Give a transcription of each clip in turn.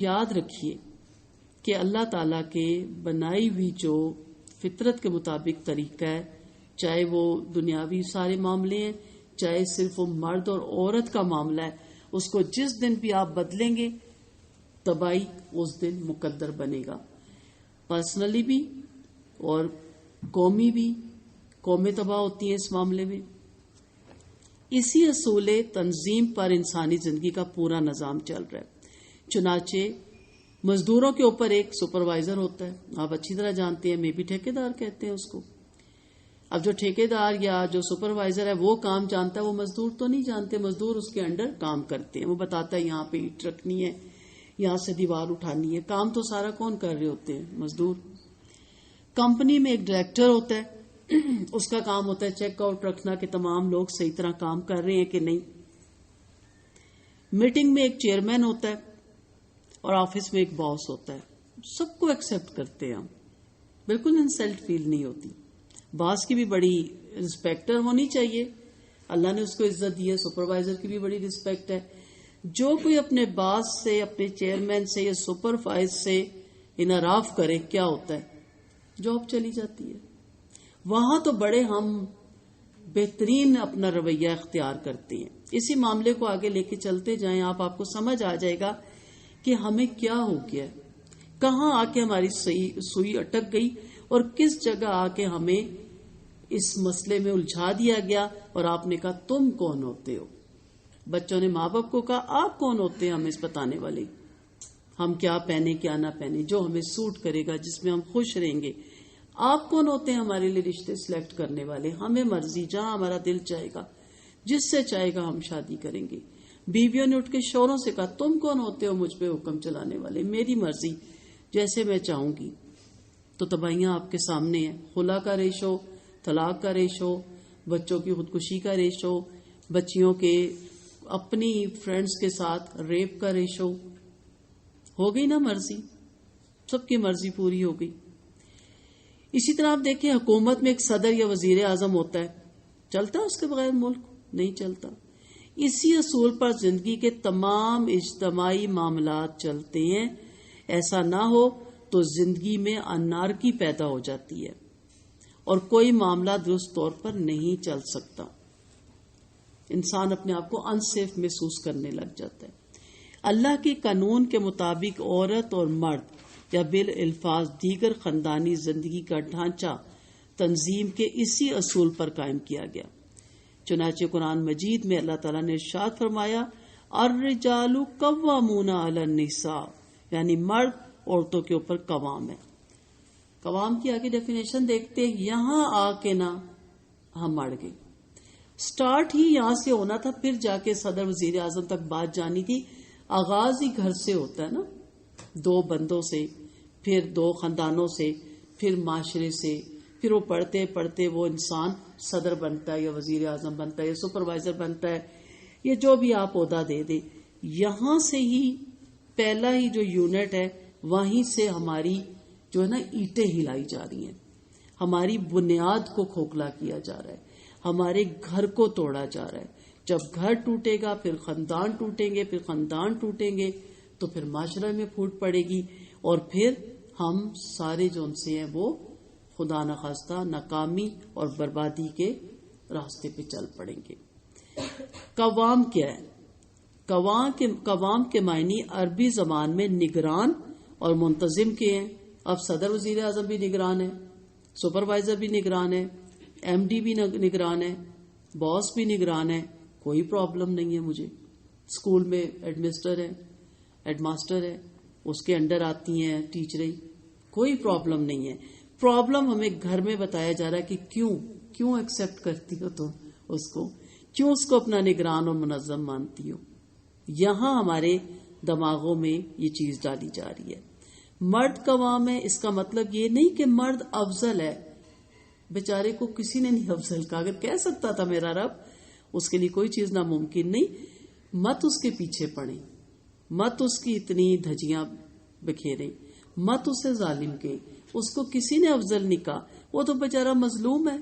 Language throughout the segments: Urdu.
یاد رکھیے کہ اللہ تعالیٰ کے بنائی ہوئی جو فطرت کے مطابق طریقہ ہے، چاہے وہ دنیاوی سارے معاملے ہیں، چاہے صرف وہ مرد اور عورت کا معاملہ ہے، اس کو جس دن بھی آپ بدلیں گے تباہی اس دن مقدر بنے گا، پرسنلی بھی اور قومی بھی. قومیں تباہ ہوتی ہیں اس معاملے میں. اسی اصول تنظیم پر انسانی زندگی کا پورا نظام چل رہا ہے. چنانچہ مزدوروں کے اوپر ایک سپروائزر ہوتا ہے، آپ اچھی طرح جانتے ہیں، میں بھی ٹھیکیدار کہتے ہیں اس کو. اب جو ٹھیکیدار یا جو سپروائزر ہے وہ کام جانتا ہے، وہ مزدور تو نہیں جانتے. مزدور اس کے انڈر کام کرتے ہیں، وہ بتاتا ہے یہاں پہ اینٹ رکھنی ہے، یہاں سے دیوار اٹھانی ہے. کام تو سارا کون کر رہے ہوتے ہیں؟ مزدور. کمپنی میں ایک ڈائریکٹر ہوتا ہے، اس کا کام ہوتا ہے چیک آؤٹ رکھنا کہ تمام لوگ صحیح طرح کام کر رہے ہیں کہ نہیں. میٹنگ میں ایک چیئرمین ہوتا ہے اور آفس میں ایک باس ہوتا ہے. سب کو ایکسپٹ کرتے ہیں ہم، بالکل انسلٹ فیل نہیں ہوتی. باس کی بھی بڑی رسپیکٹر ہونی چاہیے، اللہ نے اس کو عزت دی ہے. سپروائزر کی بھی بڑی رسپیکٹ ہے. جو کوئی اپنے باس سے، اپنے چیئرمین سے یا سپروائزر سے انحراف کرے کیا ہوتا ہے؟ جاب چلی جاتی ہے. وہاں تو بڑے ہم بہترین اپنا رویہ اختیار کرتے ہیں. اسی معاملے کو آگے لے کے چلتے جائیں، آپ کو سمجھ آ جائے گا کہ ہمیں کیا ہو گیا، کہاں آ کے ہماری سوئی اٹک گئی اور کس جگہ آ کے ہمیں اس مسئلے میں الجھا دیا گیا. اور آپ نے کہا تم کون ہوتے ہو؟ بچوں نے ماں باپ کو کہا آپ کون ہوتے ہیں ہمیں بتانے والے؟ ہم کیا پہنے کیا نہ پہنے، جو ہمیں سوٹ کرے گا، جس میں ہم خوش رہیں گے. آپ کون ہوتے ہیں ہمارے لیے رشتے سلیکٹ کرنے والے؟ ہمیں مرضی، جہاں ہمارا دل چاہے گا، جس سے چاہے گا ہم شادی کریں گے. بیویوں نے اٹھ کے شوہروں سے کہا تم کون ہوتے ہو مجھ پہ حکم چلانے والے؟ میری مرضی، جیسے میں چاہوں گی. تو تباہیاں آپ کے سامنے ہیں. خلا کا ریشو، طلاق کا ریشو، بچوں کی خودکشی کا ریشو، بچیوں کے اپنی فرینڈز کے ساتھ ریپ کا ریشو. ہو گئی نا مرضی، سب کی مرضی پوری ہو گئی. اسی طرح آپ دیکھیں حکومت میں ایک صدر یا وزیر اعظم ہوتا ہے، چلتا ہے اس کے بغیر ملک؟ نہیں چلتا. اسی اصول پر زندگی کے تمام اجتماعی معاملات چلتے ہیں. ایسا نہ ہو تو زندگی میں انارکی پیدا ہو جاتی ہے اور کوئی معاملہ درست طور پر نہیں چل سکتا. انسان اپنے آپ کو انسیف محسوس کرنے لگ جاتا ہے. اللہ کے قانون کے مطابق عورت اور مرد یا بالالفاظ دیگر خاندانی زندگی کا ڈھانچہ تنظیم کے اسی اصول پر قائم کیا گیا. چنانچہ قرآن مجید میں اللہ تعالیٰ نے ارشاد فرمایا الرجال قوامون علی النساء، یعنی مرد عورتوں کے اوپر قوام ہے. قوام کی آگے ڈیفینیشن دیکھتے ہیں. یہاں آ کے نا ہم مڑ گئے. سٹارٹ ہی یہاں سے ہونا تھا، پھر جا کے صدر وزیر اعظم تک بات جانی تھی. آغاز ہی گھر سے ہوتا ہے نا، دو بندوں سے، پھر دو خاندانوں سے، پھر معاشرے سے، پھر وہ پڑھتے پڑھتے وہ انسان صدر بنتا ہے یا وزیر اعظم بنتا ہے یا سپروائزر بنتا ہے یا جو بھی آپ عہدہ دے دیں. یہاں سے ہی پہلا ہی جو یونٹ ہے وہیں سے ہماری جو ہے نا اینٹیں ہلائی جا رہی ہیں، ہماری بنیاد کو کھوکھلا کیا جا رہا ہے، ہمارے گھر کو توڑا جا رہا ہے. جب گھر ٹوٹے گا پھر خاندان ٹوٹیں گے، پھر خاندان ٹوٹیں گے تو پھر معاشرے میں پھوٹ پڑے گی اور پھر ہم سارے جو ان سے ہیں وہ خدا نخواستہ ناکامی اور بربادی کے راستے پہ چل پڑیں گے. قوام کیا ہے؟ قوام کے معنی عربی زبان میں نگران اور منتظم کے ہیں. اب صدر وزیر اعظم بھی نگران ہے، سپروائزر بھی نگران ہے، ایم ڈی بھی نگران ہے، باس بھی نگران ہے. کوئی پرابلم نہیں ہے مجھے. اسکول میں ایڈمنسٹر ہے، ہیڈ ماسٹر ہے، اس کے انڈر آتی ہیں ٹیچریں، کوئی پرابلم نہیں ہے. پرابلم ہمیں گھر میں بتایا جا رہا ہے کہ کیوں ایکسپٹ کرتی ہو تم اس کو، کیوں اس کو اپنا نگران اور منظم مانتی ہو. یہاں ہمارے دماغوں میں یہ چیز ڈالی جا رہی ہے. مرد قوام ہے، اس کا مطلب یہ نہیں کہ مرد افضل ہے. بیچارے کو کسی نے نہیں افضل کہا. اگر کہہ سکتا تھا میرا رب، اس کے لیے کوئی چیز ناممکن نہیں. مت اس کے پیچھے پڑیں، مت اس کی اتنی دھجیاں بکھیریں، مت اسے ظالم کہیں. اس کو کسی نے افضل نہیں کہا، وہ تو بیچارہ مظلوم ہے.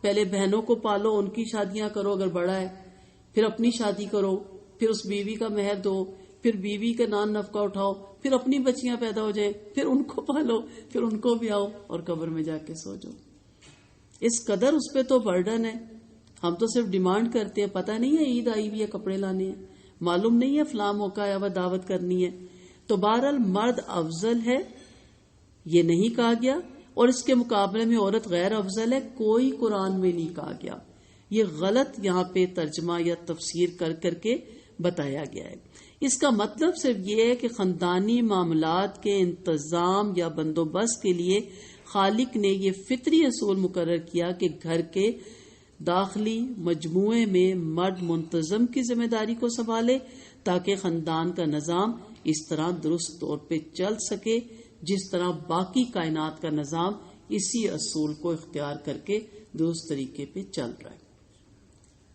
پہلے بہنوں کو پالو، ان کی شادیاں کرو اگر بڑا ہے، پھر اپنی شادی کرو، پھر اس بیوی کا مہر دو، پھر بیوی کا نان نفقہ اٹھاؤ، پھر اپنی بچیاں پیدا ہو جائیں، پھر ان کو پالو، پھر ان کو بھی آؤ اور قبر میں جا کے سو جاؤ. اس قدر اس پہ تو برڈن ہے. ہم تو صرف ڈیمانڈ کرتے ہیں، پتہ نہیں ہے عید آئی بھی ہے کپڑے لانے ہیں، معلوم نہیں ہے فلاں موقع آیا ہوا دعوت کرنی ہے. تو بہرحال مرد افضل ہے یہ نہیں کہا گیا، اور اس کے مقابلے میں عورت غیر افضل ہے کوئی قرآن میں نہیں کہا گیا. یہ غلط یہاں پہ ترجمہ یا تفسیر کر کر کے بتایا گیا ہے. اس کا مطلب صرف یہ ہے کہ خاندانی معاملات کے انتظام یا بندوبست کے لیے خالق نے یہ فطری اصول مقرر کیا کہ گھر کے داخلی مجموعے میں مرد منتظم کی ذمہ داری کو سنبھالے تاکہ خاندان کا نظام اس طرح درست طور پہ چل سکے جس طرح باقی کائنات کا نظام اسی اصول کو اختیار کر کے درست طریقے پہ چل رہا ہے.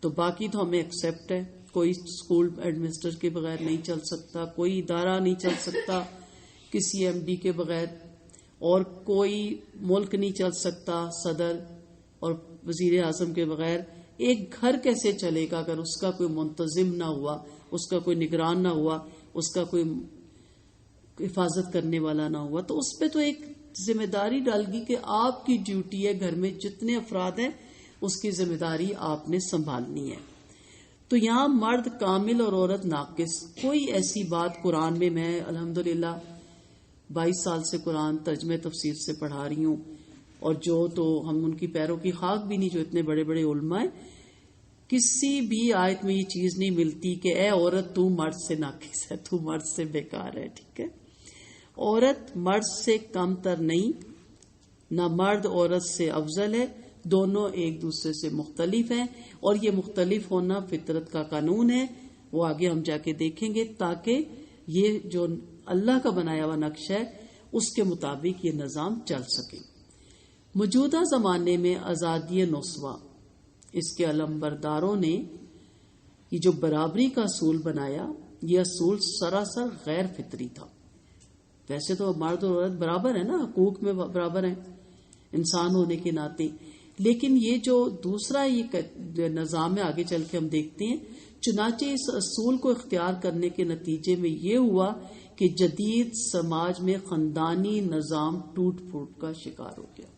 تو باقی تو ہمیں ایکسیپٹ ہے، کوئی اسکول ایڈمنسٹر کے بغیر نہیں چل سکتا، کوئی ادارہ نہیں چل سکتا کسی ایم ڈی کے بغیر، اور کوئی ملک نہیں چل سکتا صدر اور وزیر اعظم کے بغیر. ایک گھر کیسے چلے گا اگر اس کا کوئی منتظم نہ ہوا، اس کا کوئی نگران نہ ہوا، اس کا کوئی حفاظت کرنے والا نہ ہوا؟ تو اس پہ تو ایک ذمہ داری ڈال گی کہ آپ کی ڈیوٹی ہے گھر میں جتنے افراد ہیں اس کی ذمہ داری آپ نے سنبھالنی ہے. تو یہاں مرد کامل اور عورت ناقص، کوئی ایسی بات قرآن میں الحمدللہ 22 سال سے قرآن ترجمہ تفسیر سے پڑھا رہی ہوں، اور جو تو ہم ان کی پیروں کی خاک بھی نہیں جو اتنے بڑے بڑے علماء ہیں، کسی بھی آیت میں یہ چیز نہیں ملتی کہ اے عورت تو مرد سے ناقص ہے، تو مرد سے بیکار ہے. ٹھیک ہے، عورت مرد سے کم تر نہیں، نہ مرد عورت سے افضل ہے، دونوں ایک دوسرے سے مختلف ہیں، اور یہ مختلف ہونا فطرت کا قانون ہے، وہ آگے ہم جا کے دیکھیں گے، تاکہ یہ جو اللہ کا بنایا ہوا نقشہ ہے اس کے مطابق یہ نظام چل سکے. موجودہ زمانے میں آزادی نسواں اس کے علمبرداروں نے یہ جو برابری کا اصول بنایا، یہ اصول سراسر غیر فطری تھا. ویسے تو مرد اور عورت برابر ہیں نا، حقوق میں برابر ہیں انسان ہونے کے ناطے، لیکن یہ جو دوسرا یہ نظام ہے آگے چل کے ہم دیکھتے ہیں. چنانچہ اس اصول کو اختیار کرنے کے نتیجے میں یہ ہوا کہ جدید سماج میں خاندانی نظام ٹوٹ پھوٹ کا شکار ہو گیا.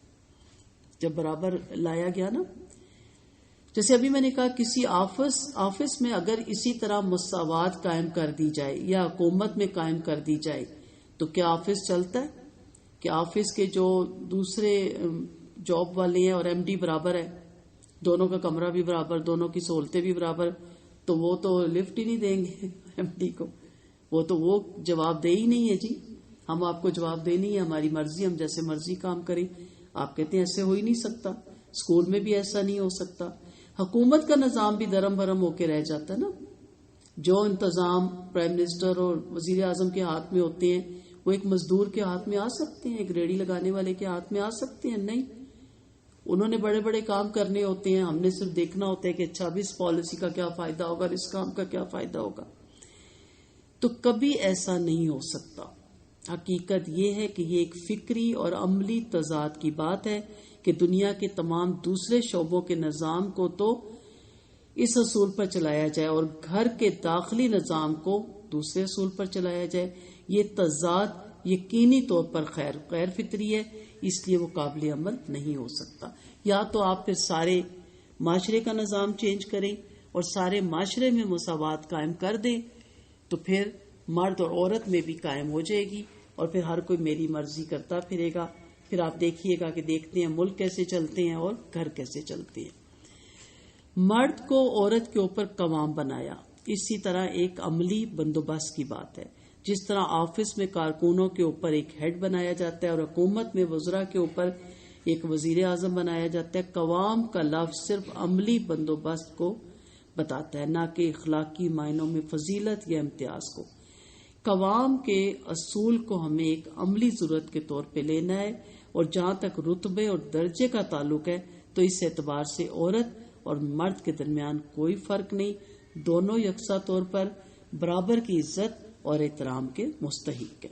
جب برابر لایا گیا نا، جیسے ابھی میں نے کہا کسی آفس میں اگر اسی طرح مساوات قائم کر دی جائے یا حکومت میں قائم کر دی جائے تو کیا آفس چلتا ہے؟ کہ آفس کے جو دوسرے جاب والے ہیں اور ایم ڈی برابر ہے، دونوں کا کمرہ بھی برابر، دونوں کی سہولتیں بھی برابر، تو وہ تو لفٹ ہی نہیں دیں گے ایم ڈی کو، وہ جواب دہ ہی نہیں ہے. جی ہم آپ کو جواب دہ نہیں ہے، ہماری مرضی، ہم جیسے مرضی کام کریں. آپ کہتے ہیں ایسے ہو ہی نہیں سکتا، اسکول میں بھی ایسا نہیں ہو سکتا. حکومت کا نظام بھی درم برم ہو کے رہ جاتا ہے نا. جو انتظام پرائم منسٹر اور وزیر اعظم کے ہاتھ میں ہوتے ہیں وہ ایک مزدور کے ہاتھ میں آ سکتے ہیں، ایک ریڑھی لگانے والے کے ہاتھ میں آ سکتے ہیں؟ نہیں، انہوں نے بڑے بڑے کام کرنے ہوتے ہیں، ہم نے صرف دیکھنا ہوتا ہے کہ اچھا اب اس پالیسی کا کیا فائدہ ہوگا، اس کام کا کیا فائدہ ہوگا. تو کبھی ایسا نہیں ہو سکتا. حقیقت یہ ہے کہ یہ ایک فکری اور عملی تضاد کی بات ہے کہ دنیا کے تمام دوسرے شعبوں کے نظام کو تو اس اصول پر چلایا جائے اور گھر کے داخلی نظام کو دوسرے اصول پر چلایا جائے. یہ تضاد یقینی طور پر غیر فطری ہے، اس لیے وہ قابل عمل نہیں ہو سکتا. یا تو آپ پھر سارے معاشرے کا نظام چینج کریں اور سارے معاشرے میں مساوات قائم کر دیں، تو پھر مرد اور عورت میں بھی قائم ہو جائے گی، اور پھر ہر کوئی میری مرضی کرتا پھرے گا. پھر آپ دیکھیے گا کہ دیکھتے ہیں ملک کیسے چلتے ہیں اور گھر کیسے چلتے ہیں. مرد کو عورت کے اوپر قوام بنایا، اسی طرح ایک عملی بندوبست کی بات ہے. جس طرح آفس میں کارکنوں کے اوپر ایک ہیڈ بنایا جاتا ہے اور حکومت میں وزراء کے اوپر ایک وزیر اعظم بنایا جاتا ہے، قوام کا لفظ صرف عملی بندوبست کو بتاتا ہے، نہ کہ اخلاقی معنوں میں فضیلت یا امتیاز کو. قوام کے اصول کو ہمیں ایک عملی ضرورت کے طور پہ لینا ہے، اور جہاں تک رتبے اور درجے کا تعلق ہے تو اس اعتبار سے عورت اور مرد کے درمیان کوئی فرق نہیں، دونوں یکساں طور پر برابر کی عزت اور احترام کے مستحق ہیں.